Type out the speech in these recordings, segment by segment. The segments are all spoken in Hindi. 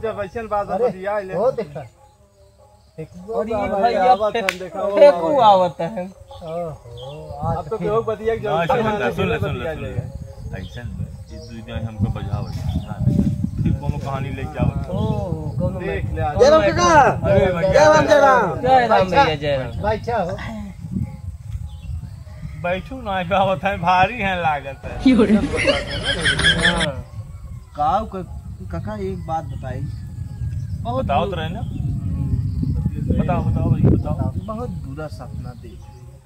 जब ऐसे बात बतिया ले हो देखा और ये भैया फेंकू आवत है। ओहो अब तो केहू बतिया के सुन ले ऐसा इस दुनिया में हमको बजावत फिर कोनो कहानी लेके आवत ओ कोनो देख ले जय राम काका अरे भैया जय राम भैया जय राम। बैठा हो बैठू ना आवत है भारी है लागत है। काका एक बात बताई बताओ तो रहे ना बताओ भैया बताओ। बहुत बुरा सपना देख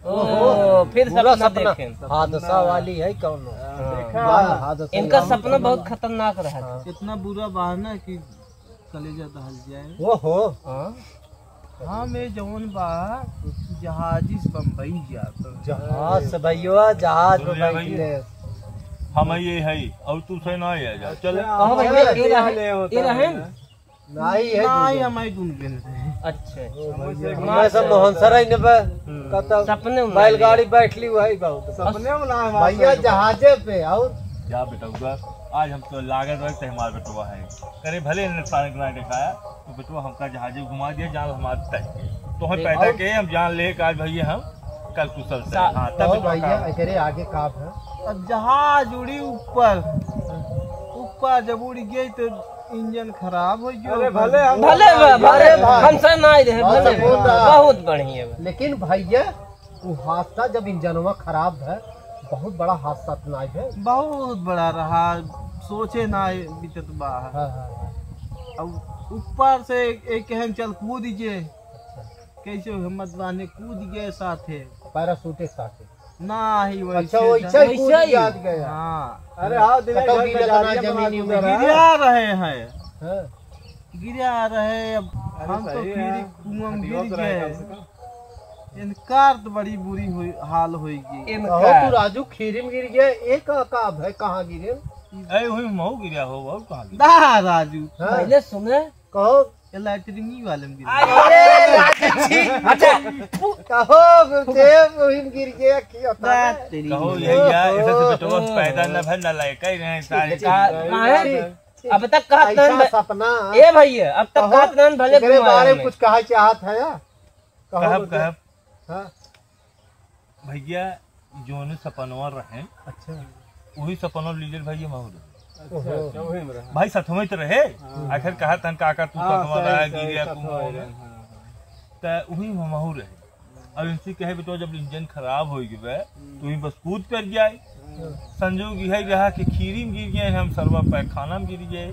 ओ फिर सपना देखें। हादसा वाली है कौन हादसा इनका सपना बहुत खतरनाक रहा था। इतना बुरा बहाना कि कलेजा दहल जाए। ओहो हाँ मैं जवन बा जहाजी से बम्बई जाता। जहाज से भैया जहाज में सुन लिया बैठले हम ये है और तू से ना आ जा चल कहो भैया ये रहे नहीं है नहीं हमारी गुन गेल रहे। अच्छा मैं सब मोहन सराय ने कहता सपने में बैलगाड़ी बैठ ली वही बहुत सपने में ना भैया जहाजे पे और जा बेटा उधर आज हम तो लागत रखते हमारा बेटुआ है करे भले नुकसान ना दिखाया तो बेटुआ हमका जहाजे घुमा दिया जान हमारे तय तो हम पैदा के हम जान ले आज भैया हम कल कुशल से हाँ तब तब भैया तेरे आगे काम है अब जहाज उड़ी ऊपर जब उड़ गई तो इंजन खराब हो गया। अरे भले हम भले हमसे ना रहे भले बहुत बढ़िया। लेकिन भैया वो हादसा जब इंजनवा खराब है बहुत बड़ा हादसा सुना है। बहुत बड़ा रहा सोचे ना बीतत बाहर। अब ऊपर से एक कहन चल कूद जे कैसे हिम्मत वाने कूद गए साथे पैराशूट साथे ना ही अच्छा वैसा ही कूद याद गया। हाँ अरे हाँ दिनेश तो भाई गिरा बेचारी जमीन में गिरा रहे हैं हाँ। गिरा रहे। अब हम तो सही है। फिर कुआं में हड्डियों गिर से रहे गए। कम से कम। इनकार तो बड़ी बुरी हाल होगी। कहो तू राजू खीरी में गिर गया एक का है कहाँ गिरे ए वही महू गिरा हो और कहां गिरा दा राजू हाँ? पहले सुने कहो लैटरिंग वाले में गिर कहो गुरुदेव वही में गिर गया की होता है कहो यही यार ऐसे से बेटुआ पैदा न भर न लाए कई रहे सारे अब तक कहा ऐसा सपना ए भैया अब तक कहा भले तेरे बारे में कुछ कहा चाहत है या कहब कहब हाँ भैया जोन सपनवा रहे अच्छा वही सपनवा लीडर भैया महू अच्छा वही में रहा। भाई सतवें तो रहे आखिर कहा तन काका तू सतवा रहा गिरिया तू तो वही महू रहे। अब इनसे कहे बेटो जब इंजन खराब हो गए तो ही बस कूद कर जाए संजोग यही रहा कि खीरी में गिर गए हम सरवा पैखाना में गिर गए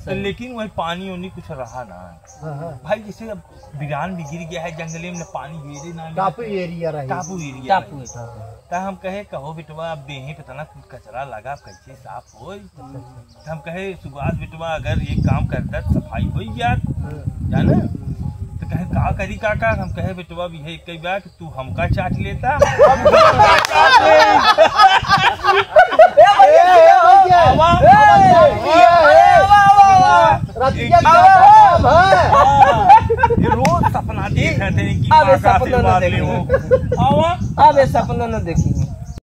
तो लेकिन वही पानी उनी कुछ रहा ना भाई जैसे अब बिरान में गिर गया है जंगले में पानी गिरे ना टापू एरिया रही टापू एरिया टापू तो हम कहे कहो बेटवा अब देहे पे तना कचरा लगा कैसे साफ हो हम कहे सुभाष बेटवा अगर ये काम करता सफाई हो गया जाना तो कहे का करी काका हम कहे बेटवा भी है कई बार तू हमका चाट लेता रोज सपना देख रहे थे कि अब सपना न देखी।